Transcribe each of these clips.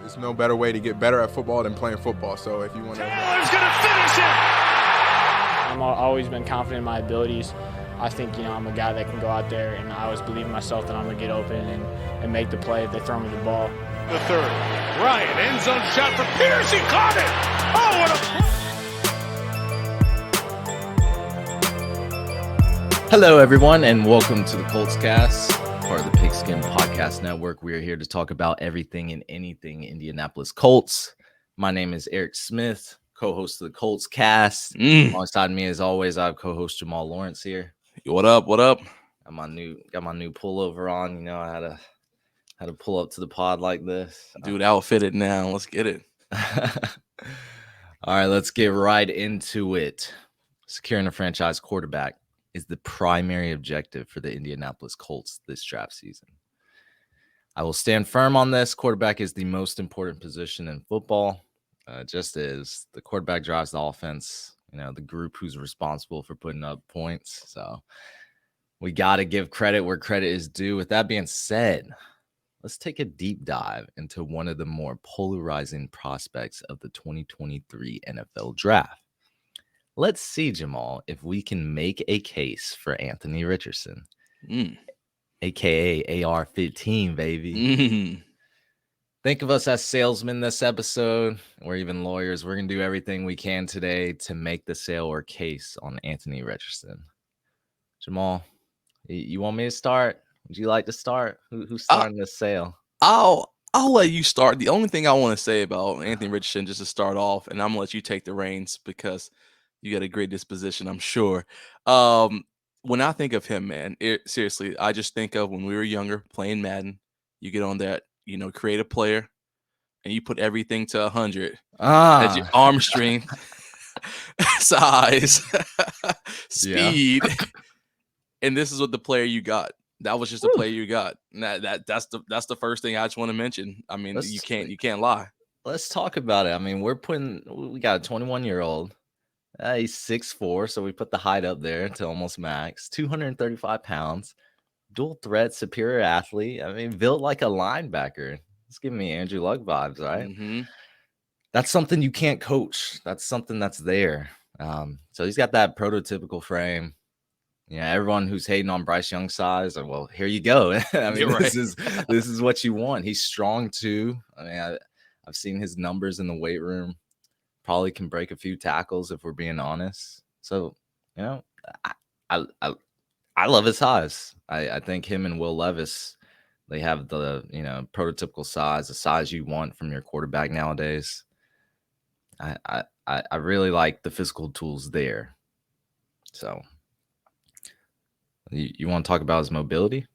There's no better way to get better at football than playing football. So if you want to... Taylor's going to finish it! I've always been confident in my abilities. I think, I'm a guy that can go out there, and I always believe in myself that I'm going to get open and make the play if they throw me the ball. The third. Ryan, end zone shot for Pierce. He caught it! Oh, what a... Hello, everyone, and welcome to the Colts Cast, part of the Pigskin Podcast Network. We are here to talk about everything and anything Indianapolis Colts. My name is Eric Smith, co-host of the Colts Cast. Alongside me, as always, I have co-host Jamal Lawrence here. What up? What up? Got my new pullover on. I had to pull up to the pod like this. Dude, outfitted now. Let's get it. All right, let's get right into it. Securing a franchise quarterback is the primary objective for the Indianapolis Colts this draft season. I will stand firm on this. Quarterback is the most important position in football. Just as the quarterback drives the offense, the group who's responsible for putting up points. So we got to give credit where credit is due. With that being said, let's take a deep dive into one of the more polarizing prospects of the 2023 NFL Draft. Let's see, Jamal, if we can make a case for Anthony Richardson, a.k.a. AR-15, baby. Think of us as salesmen this episode, or even lawyers. We're going to do everything we can today to make the sale or case on Anthony Richardson. Jamal, you want me to start? Would you like to start? Who's starting this sale? I'll let you start. The only thing I want to say about Anthony Richardson, just to start off, and I'm going to let you take the reins because you got a great disposition, I'm sure. When I think of him, man, seriously, I just think of when we were younger playing Madden. You get on that, create a player, and you put everything to 100. As your arm strength, size, speed, and this is what the player you got. That was just the player you got. And that's the first thing I just want to mention. I mean, you can't lie. Let's talk about it. I mean, we got a 21-year-old. He's 6'4", so we put the height up there to almost max. 235 pounds, dual threat, superior athlete. I mean, built like a linebacker. It's giving me Andrew Luck vibes, right? Mm-hmm. That's something you can't coach. That's something that's there. So he's got that prototypical frame. Everyone who's hating on Bryce Young's size, well, here you go. I mean, this is what you want. He's strong too. I mean, I've seen his numbers in the weight room. Probably can break a few tackles if we're being honest. So, I love his size. I think him and Will Levis, they have the, prototypical size, the size you want from your quarterback nowadays. I really like the physical tools there. So, you want to talk about his mobility?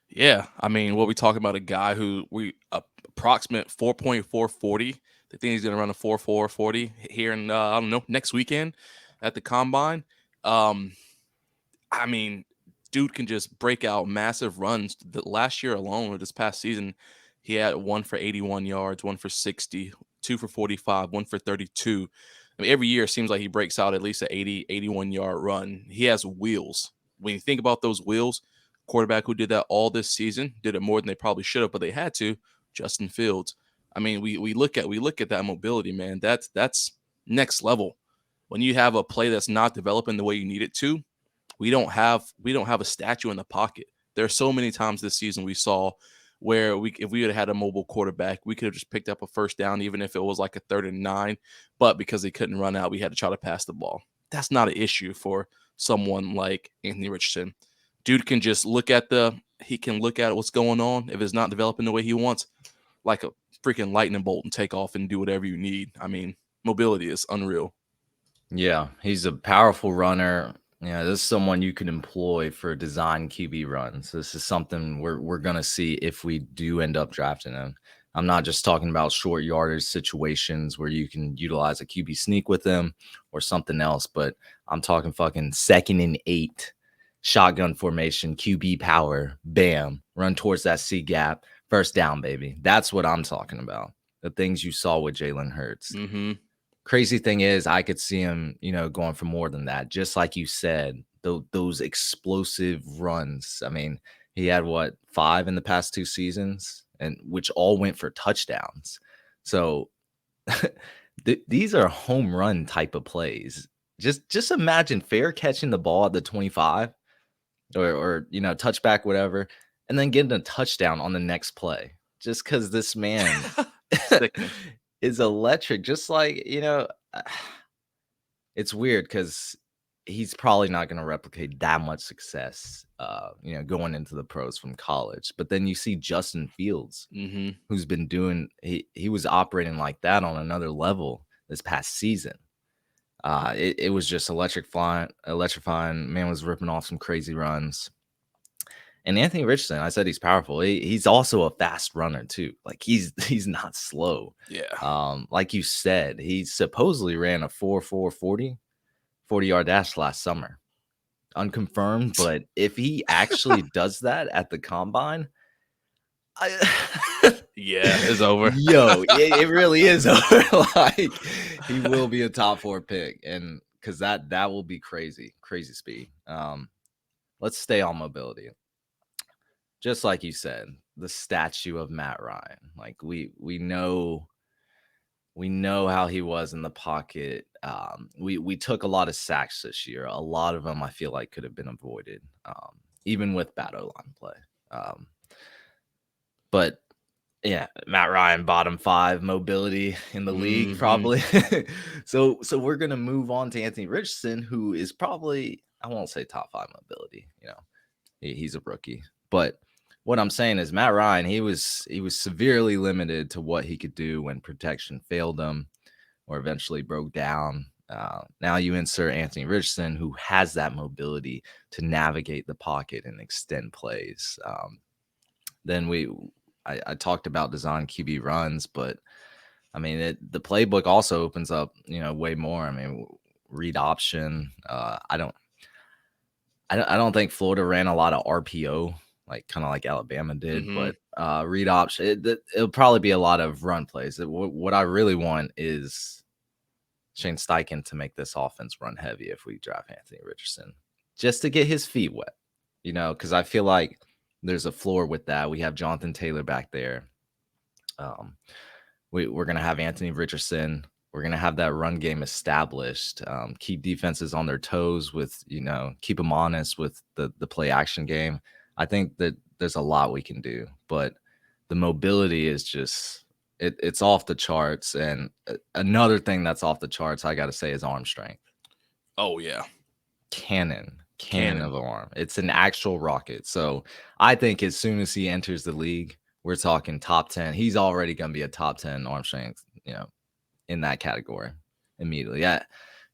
Yeah. I mean, what we talking about, a guy who we approximate 4.440. I think he's going to run a 4.440 here in, next weekend at the Combine. I mean, dude can just break out massive runs. The last year alone, or this past season, he had one for 81 yards, one for 60, two for 45, one for 32. I mean, every year it seems like he breaks out at least an 80, 81-yard run. He has wheels. When you think about those wheels, quarterback who did that all this season, did it more than they probably should have, but they had to, Justin Fields. I mean, we look at that mobility, man. That's next level. When you have a play that's not developing the way you need it to, we don't have a statue in the pocket. There are so many times this season we saw where if we had had a mobile quarterback, we could have just picked up a first down, even if it was like a 3rd and 9. But because they couldn't run out, we had to try to pass the ball. That's not an issue for someone like Anthony Richardson. Dude can just look at what's going on. If it's not developing the way he wants, like a freaking lightning bolt, and take off and do whatever you need. I mean, mobility is unreal. Yeah, he's a powerful runner. This is someone you can employ for design QB runs. This is something we're going to see if we do end up drafting him. I'm not just talking about short yardage situations where you can utilize a QB sneak with him or something else, but I'm talking fucking 2nd and 8, shotgun formation, QB power, bam, run towards that C gap. First down, baby. That's what I'm talking about. The things you saw with Jalen Hurts. Mm-hmm. Crazy thing is, I could see him, going for more than that. Just like you said, those explosive runs. I mean, he had 5 in the past 2 seasons. and which all went for touchdowns. So these are home run type of plays. Just imagine Fair catching the ball at the 25 or touchback, whatever, and then getting a touchdown on the next play. Just because this man is electric. Just like, it's weird because he's probably not going to replicate that much success, going into the pros from college. But then you see Justin Fields, who's been doing, he was operating like that on another level this past season. It was just electrifying. Man was ripping off some crazy runs. And Anthony Richardson, I said he's powerful. He's also a fast runner too. Like he's not slow. Yeah. Like you said, he supposedly ran a 4.40 40-yard dash last summer. Unconfirmed, but if he actually does that at the combine, yeah, it's over. Yo, it really is over. Like he will be a top 4 pick, and because that will be crazy speed. Let's stay on mobility. Just like you said, the statue of Matt Ryan. Like we know how he was in the pocket. We took a lot of sacks this year. A lot of them I feel like could have been avoided, even with bad O-line play. But yeah, Matt Ryan, bottom 5 mobility in the league, probably. So we're gonna move on to Anthony Richardson, who is probably, I won't say top 5 mobility. He's a rookie, but what I'm saying is Matt Ryan, he was severely limited to what he could do when protection failed him or eventually broke down. Now you insert Anthony Richardson, who has that mobility to navigate the pocket and extend plays. Then I talked about design QB runs, but I mean, the playbook also opens up, way more. I mean, read option. I don't think Florida ran a lot of RPO, like kind of like Alabama did, but read option, it'll probably be a lot of run plays. What I really want is Shane Steichen to make this offense run heavy if we draft Anthony Richardson, just to get his feet wet, because I feel like there's a floor with that. We have Jonathan Taylor back there. We're going to have Anthony Richardson. We're going to have that run game established, keep defenses on their toes with, keep them honest with the play action game. I think that there's a lot we can do, but the mobility is just, it's off the charts. And another thing that's off the charts, I got to say, is arm strength. Oh, yeah. Cannon of an arm. It's an actual rocket. So I think as soon as he enters the league, we're talking top 10. He's already going to be a top 10 arm strength, in that category immediately. Yeah.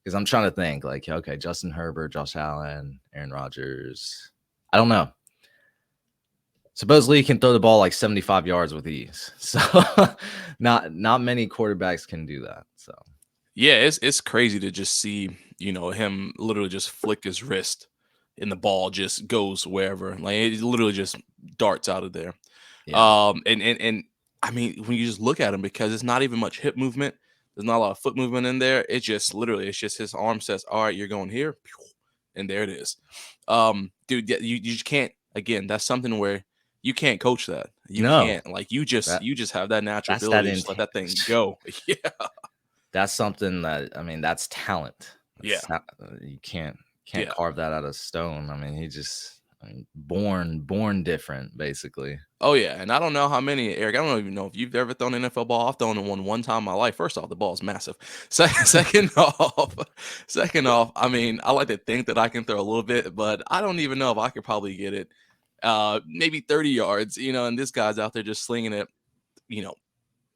Because I'm trying to think like, okay, Justin Herbert, Josh Allen, Aaron Rodgers. I don't know. Supposedly he can throw the ball like 75 yards with ease. So not many quarterbacks can do that. So yeah, it's crazy to just see, him literally just flick his wrist and the ball just goes wherever. Like it literally just darts out of there. Yeah. And I mean, when you just look at him, because it's not even much hip movement, there's not a lot of foot movement in there. It's just his arm says, all right, you're going here. And there it is. Dude, you just can't, again, that's something where you can't coach that. You can't. Like you just have that natural ability to just let that thing go. Yeah. That's something that, I mean, that's talent. Yeah. You can't carve that out of stone. I mean, he just born different, basically. Oh, yeah. And I don't know how many, Eric, I don't even know if you've ever thrown an NFL ball. I've thrown one time in my life. First off, the ball is massive. Second off, I mean, I like to think that I can throw a little bit, but I don't even know if I could probably get it maybe 30 yards, and this guy's out there just slinging it,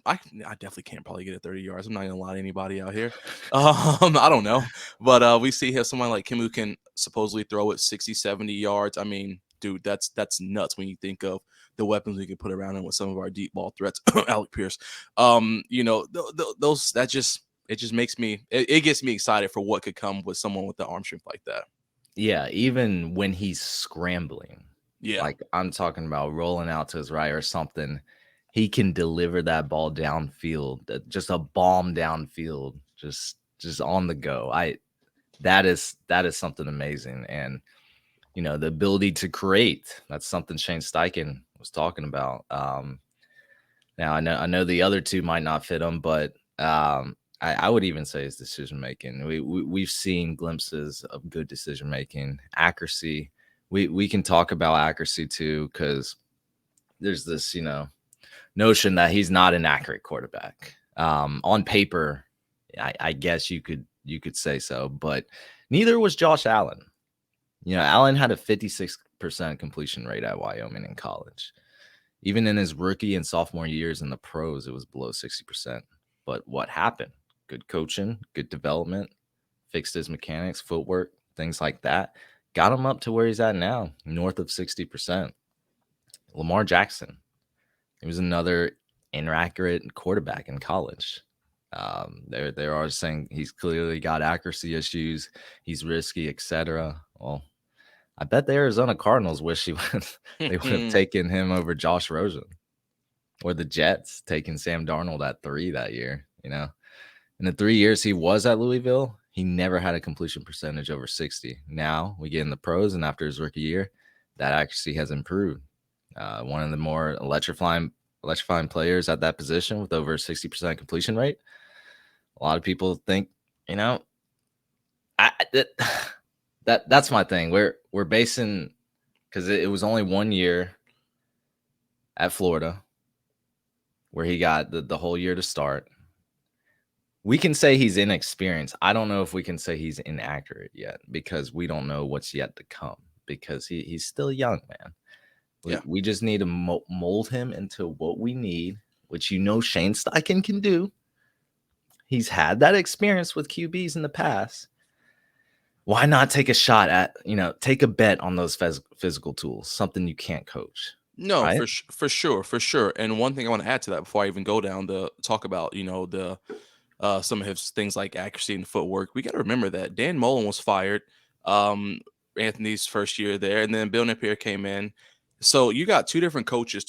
I definitely can't probably get it 30 yards. I'm not gonna lie to anybody out here. I don't know, but we see here someone like him who can supposedly throw it 60, 70 yards. I mean, dude, that's nuts when you think of the weapons we can put around him with some of our deep ball threats. Alec Pierce, those that just makes me it gets me excited for what could come with someone with the arm strength like that. Yeah, even when he's scrambling. Yeah, like I'm talking about rolling out to his right or something. He can deliver that ball downfield, just a bomb downfield, just on the go. That is something amazing. And, the ability to create, that's something Shane Steichen was talking about. Now I know the other two might not fit him, but I would even say his decision making. We've seen glimpses of good decision making, accuracy. We can talk about accuracy too, because there's this notion that he's not an accurate quarterback. On paper, I guess you could say so, but neither was Josh Allen. Allen had a 56% completion rate at Wyoming in college. Even in his rookie and sophomore years in the pros, it was below 60%. But what happened? Good coaching, good development, fixed his mechanics, footwork, things like that. Got him up to where he's at now, north of 60%. Lamar Jackson, he was another inaccurate quarterback in college. They are saying he's clearly got accuracy issues, he's risky, etc. Well, I bet the Arizona Cardinals wish they would have taken him over Josh Rosen, or the Jets taking Sam Darnold at 3 that year. In the 3 years he was at Louisville, he never had a completion percentage over 60. Now we get in the pros, and after his rookie year, that accuracy has improved. One of the more electrifying players at that position with over a 60% completion rate. A lot of people think, that's my thing. We're basing, because it was only 1 year at Florida where he got the whole year to start. We can say he's inexperienced. I don't know if we can say he's inaccurate yet, because we don't know what's yet to come, because he's still young, man. We just need to mold him into what we need, which Shane Steichen can do. He's had that experience with QBs in the past. Why not take a shot at, take a bet on those physical tools, something you can't coach? No, right? for sure. And one thing I want to add to that before I even go down to talk about, the some of his things like accuracy and footwork, we got to remember that Dan Mullen was fired Anthony's first year there, and then Bill Napier came in. So you got two different coaches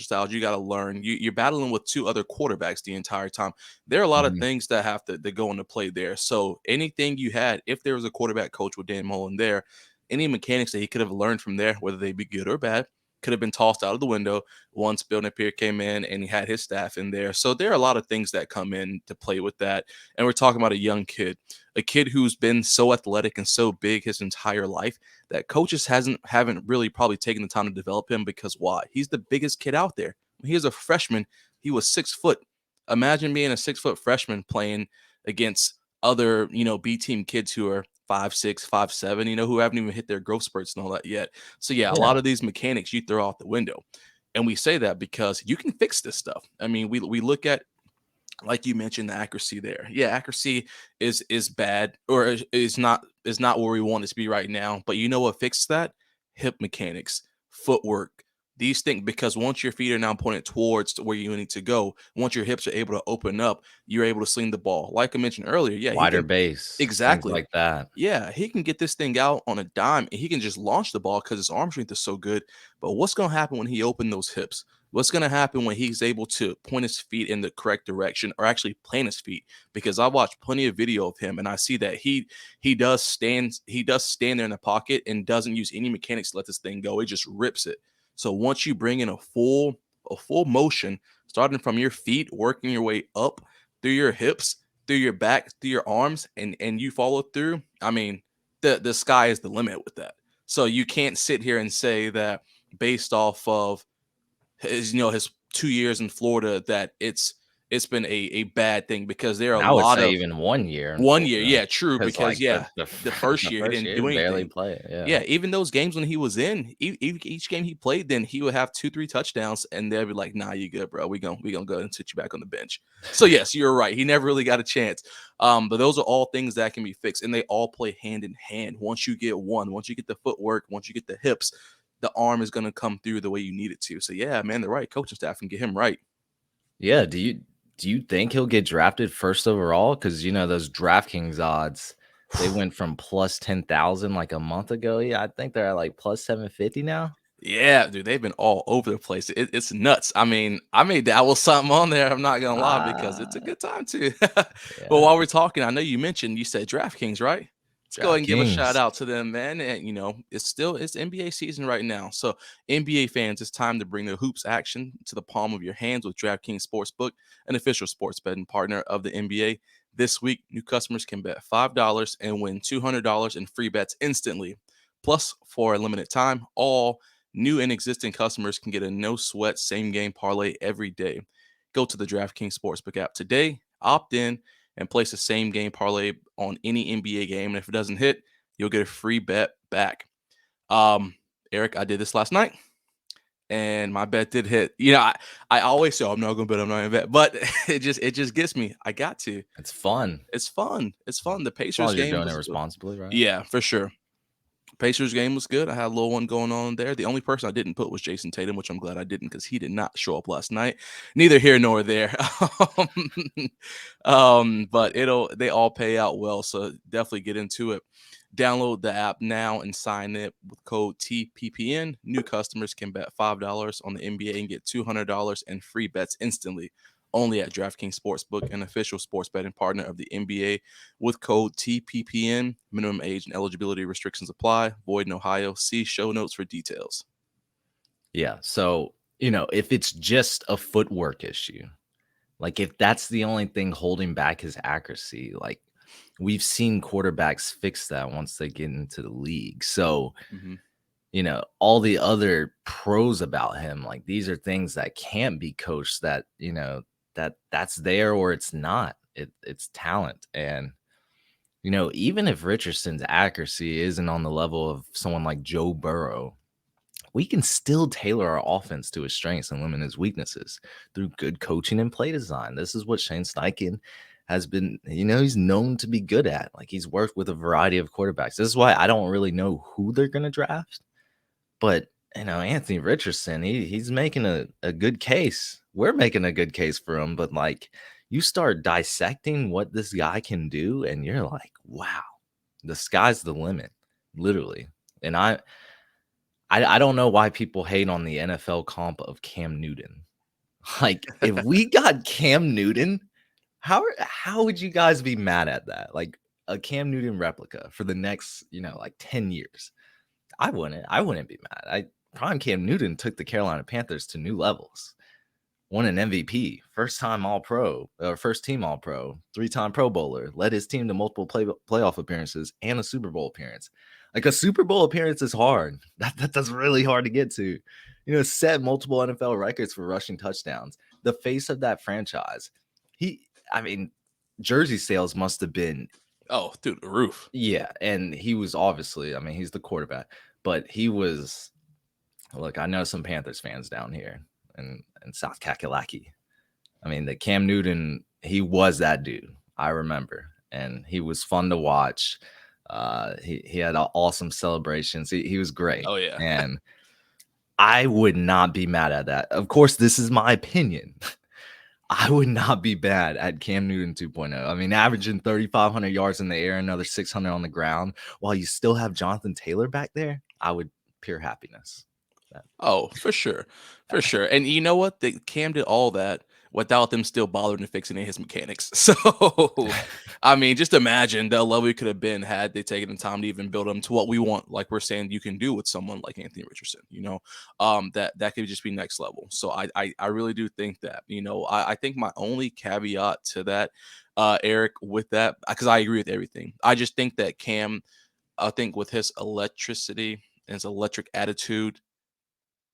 styles you got to learn. You're battling with two other quarterbacks the entire time. There are a lot of things that have to go into play there. So anything you had, if there was a quarterback coach with Dan Mullen there, any mechanics that he could have learned from there, whether they be good or bad, could have been tossed out of the window once Bill Napier came in and he had his staff in there. So there are a lot of things that come in to play with that. And we're talking about a young kid, a kid who's been so athletic and so big his entire life that coaches haven't really probably taken the time to develop him, because why? He's the biggest kid out there. When he was a freshman, he was 6 foot. Imagine being a 6 foot freshman playing against other, B team kids who are 5'6", 5'7", who haven't even hit their growth spurts and all that yet. So yeah, a lot of these mechanics you throw out the window. And we say that because you can fix this stuff. I mean, we look at, like you mentioned, the accuracy there. Yeah, accuracy is bad, or is not where we want it to be right now. But you know what fixes that? Hip mechanics, footwork, these things, because once your feet are now pointed towards where you need to go, once your hips are able to open up, you're able to sling the ball. Like I mentioned earlier, yeah, wider base, exactly, things like that. Yeah, he can get this thing out on a dime, and he can just launch the ball because his arm strength is so good. But what's going to happen when he opens those hips? What's going to happen when he's able to point his feet in the correct direction, or actually plant his feet? Because I watched plenty of video of him, and I see that he does stand there in the pocket and doesn't use any mechanics to let this thing go. It just rips it. So once you bring in a full motion, starting from your feet, working your way up through your hips, through your back, through your arms, and you follow through, I mean, the sky is the limit with that. So you can't sit here and say that based off of his 2 years in Florida that it's been a bad thing, because there are I would say even 1 year. 1 year, yeah, true, because like the first year he didn't do anything. Barely play, Yeah, even those games when he was in, each game he played, then he would have 2-3 touchdowns, and they'd be like, "Nah, you good, bro. We gonna go and sit you back on the bench." So yes, you're right. He never really got a chance. But those are all things that can be fixed, and they all play hand in hand. Once you get the footwork, once you get the hips, the arm is gonna come through the way you need it to. So yeah, man, the right coaching staff can get him right. Yeah. Do you think he'll get drafted first overall? Because those DraftKings odds, they went from plus 10,000 like a month ago. Yeah, I think they're at like plus 750 now. Yeah, dude, they've been all over the place. It's nuts. I mean, I may dabble something on there. I'm not gonna lie, because it's a good time too. But while we're talking, I know you said DraftKings, right? Let's go ahead and give a shout DraftKings. out to them, man. And it's NBA season right now. So NBA fans, it's time to bring the hoops action to the palm of your hands with DraftKings Sportsbook, an official sports betting partner of the NBA. This week, new customers can bet $5 and win $200 in free bets instantly. Plus, for a limited time, all new and existing customers can get a no-sweat same-game parlay every day. Go to the DraftKings Sportsbook app today, opt in, and place a same-game parlay on any NBA game. And if it doesn't hit, you'll get a free bet back. Eric, I did this last night, and my bet did hit. I always say, I'm not going to bet, I'm not going to bet. But it just gets me. I got to. It's fun. It's fun. The Pacers Well, you're game doing was it good. responsibly, right? Yeah, for sure. Pacers game was good. I had a little one going on there. The only person I didn't put was Jason Tatum, which I'm glad I didn't because he did not show up last night. Neither here nor there. But they all pay out well, so definitely get into it. Download the app now and sign up with code TPPN. New customers can bet $5 on the NBA and get $200 in free bets instantly. Only at DraftKings Sportsbook, an official sports betting partner of the NBA, with code TPPN. Minimum age and eligibility restrictions apply. Void in Ohio. See show notes for details. Yeah. So, if it's just a footwork issue, like if that's the only thing holding back his accuracy, like we've seen quarterbacks fix that once they get into the league. So, all the other pros about him, like these are things that can't be coached, that, that's there or it's not. It's talent. And, even if Richardson's accuracy isn't on the level of someone like Joe Burrow, we can still tailor our offense to his strengths and limit his weaknesses through good coaching and play design. This is what Shane Steichen has been, he's known to be good at. Like he's worked with a variety of quarterbacks. This is why I don't really know who they're going to draft. But, Anthony Richardson, he's making a good case. We're making a good case for him. But, like, you start dissecting what this guy can do, and you're like, wow, the sky's the limit, literally. And I don't know why people hate on the NFL comp of Cam Newton. Like, if we got Cam Newton, how would you guys be mad at that? Like, a Cam Newton replica for the next, 10 years. I wouldn't be mad. Prime Cam Newton took the Carolina Panthers to new levels. Won an MVP, first team All-Pro, 3-time Pro Bowler, led his team to multiple playoff appearances and a Super Bowl appearance. Like a Super Bowl appearance is hard. That's really hard to get to. Set multiple NFL records for rushing touchdowns. The face of that franchise. Jersey sales must have been through the roof. Yeah, and he was obviously, he's the quarterback, but he was. Look, I know some Panthers fans down here in South Kakalaki. The Cam Newton, he was that dude. I remember, and he was fun to watch. He had awesome celebrations. He was great. Oh yeah, and I would not be mad at that. Of course, this is my opinion. I would not be bad at Cam Newton 2.0. Averaging 3,500 yards in the air, another 600 on the ground, while you still have Jonathan Taylor back there. I would pure happiness. Oh, for sure. For sure. And you know what? Cam did all that without them still bothering to fix any of his mechanics. So, just imagine the level he could have been had they taken the time to even build him to what we want. Like we're saying, you can do with someone like Anthony Richardson, that could just be next level. So I really do think that, I think my only caveat to that, Eric, with that, because I agree with everything. I just think that Cam, I think with his electricity and his electric attitude,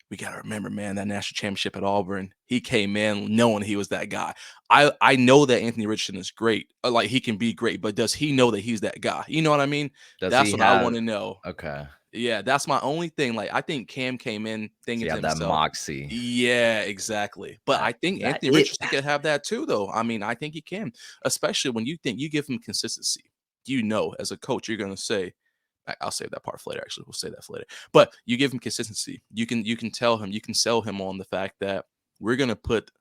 we got to remember, man, that national championship at Auburn, he came in knowing he was that guy. I know that Anthony Richardson is great. Like, he can be great, but does he know that he's that guy? You know what I mean? That's what I want to know. Okay. Yeah, that's my only thing. Like, I think Cam came in thinking to himself. That moxie. Yeah, exactly. But I think Anthony Richardson can have that too, though. I think he can, especially when you give him consistency. As a coach, you're going to say, I'll save that part for later. Actually, we'll say that for later. But you give him consistency. You can tell him, you can sell him on the fact that we're gonna put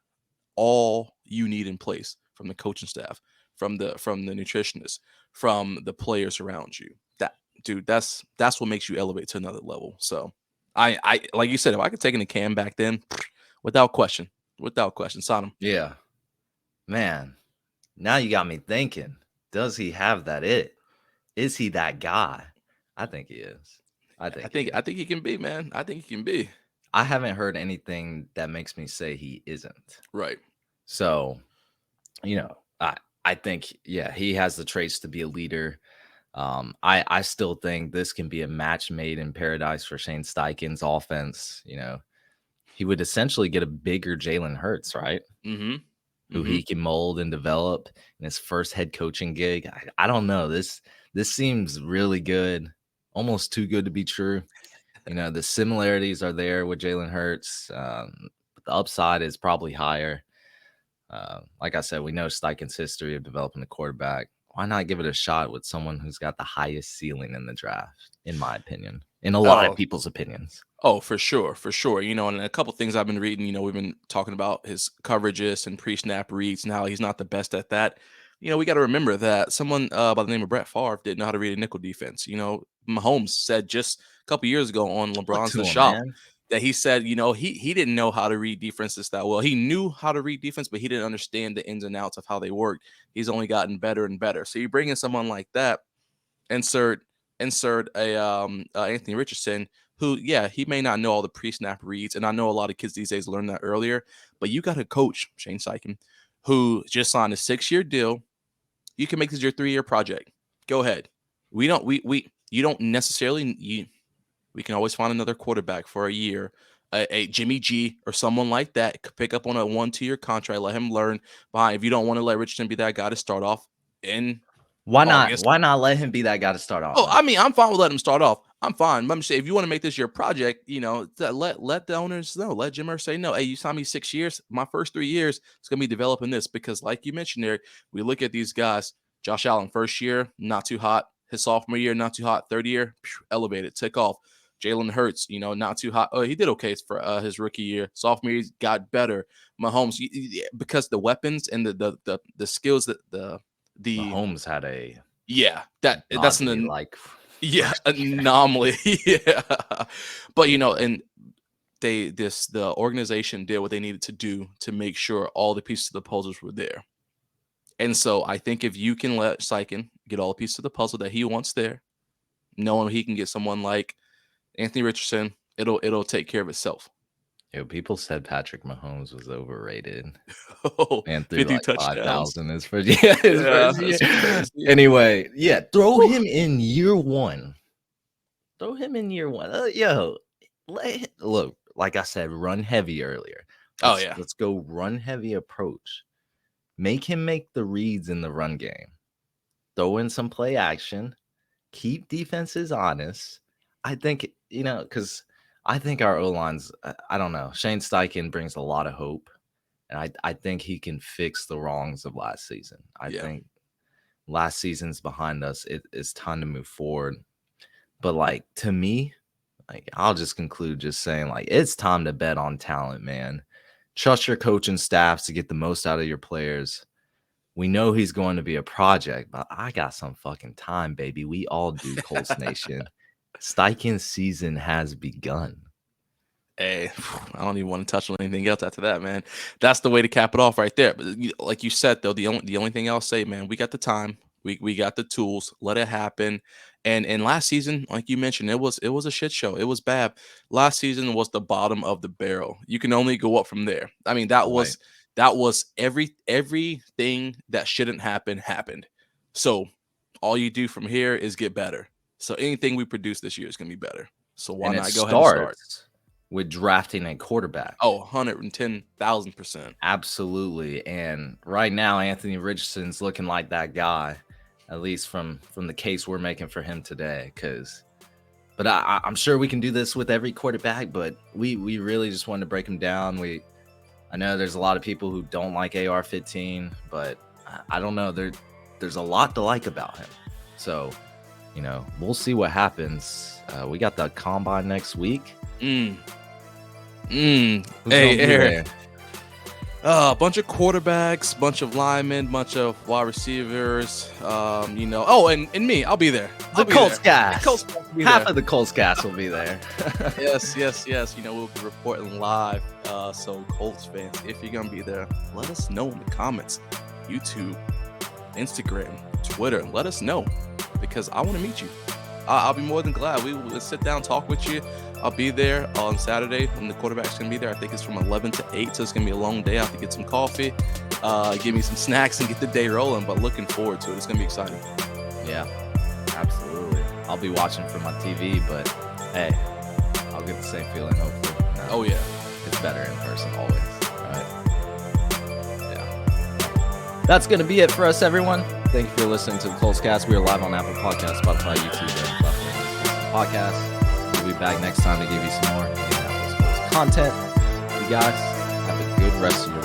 all you need in place from the coaching staff, from the nutritionist, from the players around you. That's what makes you elevate to another level. So I like you said, if I could take in a Cam back then, without question, Sodom. Yeah, man. Now you got me thinking. Does he have that it? is he that guy? I think he is. I think he can be, man. I think he can be. I haven't heard anything that makes me say he isn't. Right. So, I think, yeah, he has the traits to be a leader. I still think this can be a match made in paradise for Shane Steichen's offense. He would essentially get a bigger Jalen Hurts, right? Mm-hmm. Who he can mold and develop in his first head coaching gig. I don't know. This seems really good, almost too good to be true. The similarities are there with Jalen Hurts. But the upside is probably higher. Like I said, we know Steichen's history of developing a quarterback. Why not give it a shot with someone who's got the highest ceiling in the draft, in my opinion, in a lot of people's opinions? Oh, for sure. And a couple things I've been reading, we've been talking about his coverages and pre-snap reads and how he's not the best at that. We got to remember that someone by the name of Brett Favre didn't know how to read a nickel defense. Mahomes said just a couple years ago on LeBron's The Shop that he said, he didn't know how to read defenses that well. He knew how to read defense, but he didn't understand the ins and outs of how they worked. He's only gotten better and better. So you bring in someone like that, insert a Anthony Richardson, who, yeah, he may not know all the pre-snap reads, and I know a lot of kids these days learn that earlier, but you got a coach, Shane Steichen, who just signed a 6-year deal. You can make this your 3-year project. Go ahead. We can always find another quarterback for a year, a Jimmy G or someone like that could pick up on a 1-2-year contract, let him learn behind. If you don't want to let Richardson be that guy to start off in August. Why not let him be that guy to start off? Oh, I mean, I'm fine with letting him start off. I'm fine. Let me say, if you want to make this your project, let the owners know. Let Jim Hurts say, no, hey, you signed me 6 years. My first 3 years, it's going to be developing this. Because like you mentioned there, we look at these guys. Josh Allen, first year, not too hot. His sophomore year, not too hot. Third year, elevated, took off. Jalen Hurts, not too hot. Oh, he did okay for his rookie year. Sophomore year, got better. Mahomes, because the weapons and the skills that the Mahomes had a that's an anomaly. Yeah, but and the organization did what they needed to do to make sure all the pieces of the puzzles were there. And so I think if you can let Steichen get all the pieces of the puzzle that he wants there, knowing he can get someone like Anthony Richardson, it'll take care of itself. People said Patrick Mahomes was overrated. And threw 50 like 5,000 his first year. Anyway, throw him in year one. Look, like I said, run heavy earlier. Let's go run heavy approach. Make him make the reads in the run game. Throw in some play action. Keep defenses honest. I think, because I think our O-lines, I don't know. Shane Steichen brings a lot of hope. And I think he can fix the wrongs of last season. I think last season's behind us. It's time to move forward. But, to me, I'll just conclude just saying, it's time to bet on talent, man. Trust your coaching staffs to get the most out of your players. We know he's going to be a project, but I got some fucking time, baby. We all do, Colts Nation. Steichen's season has begun. Hey, I don't even want to touch on anything else after that, man. That's the way to cap it off right there. But like you said, though, the only thing I'll say, man, we got the time. We got the tools. Let it happen. And last season, like you mentioned, it was a shit show. It was bad. Last season was the bottom of the barrel. You can only go up from there. I mean, that was everything that shouldn't happen happened. So all you do from here is get better. So anything we produce this year is going to be better. So why not go ahead and start with drafting a quarterback? Oh, 110,000%. Absolutely. And right now, Anthony Richardson's looking like that guy, at least from the case we're making for him today. But I'm sure we can do this with every quarterback, but we really just wanted to break him down. I know there's a lot of people who don't like AR-15, but I don't know. There's a lot to like about him. So, we'll see what happens. We got the combine next week. Hey, Aaron. A bunch of quarterbacks, bunch of linemen, bunch of wide receivers. Oh, and me, I'll be there. The Colts cast. Half of the Colts cast will be there. Yes. We'll be reporting live. So Colts fans, if you're gonna be there, let us know in the comments. YouTube, Instagram, Twitter. Let us know. because I want to meet you. I'll be more than glad. We will sit down, talk with you. I'll be there on Saturday when the quarterback's going to be there. I think it's from 11 to 8, so it's going to be a long day. I have to get some coffee, give me some snacks, and get the day rolling, but looking forward to it. It's going to be exciting. Yeah, absolutely. I'll be watching from my TV, but hey, I'll get the same feeling, hopefully. Oh, yeah. It's better in person always, right? Yeah. That's going to be it for us, everyone. Thank you for listening to the Colts Cast. We are live on Apple Podcasts, Spotify, YouTube, and platforms. Podcast. We'll be back next time to give you some more Indianapolis Colts content. You guys have a good rest of your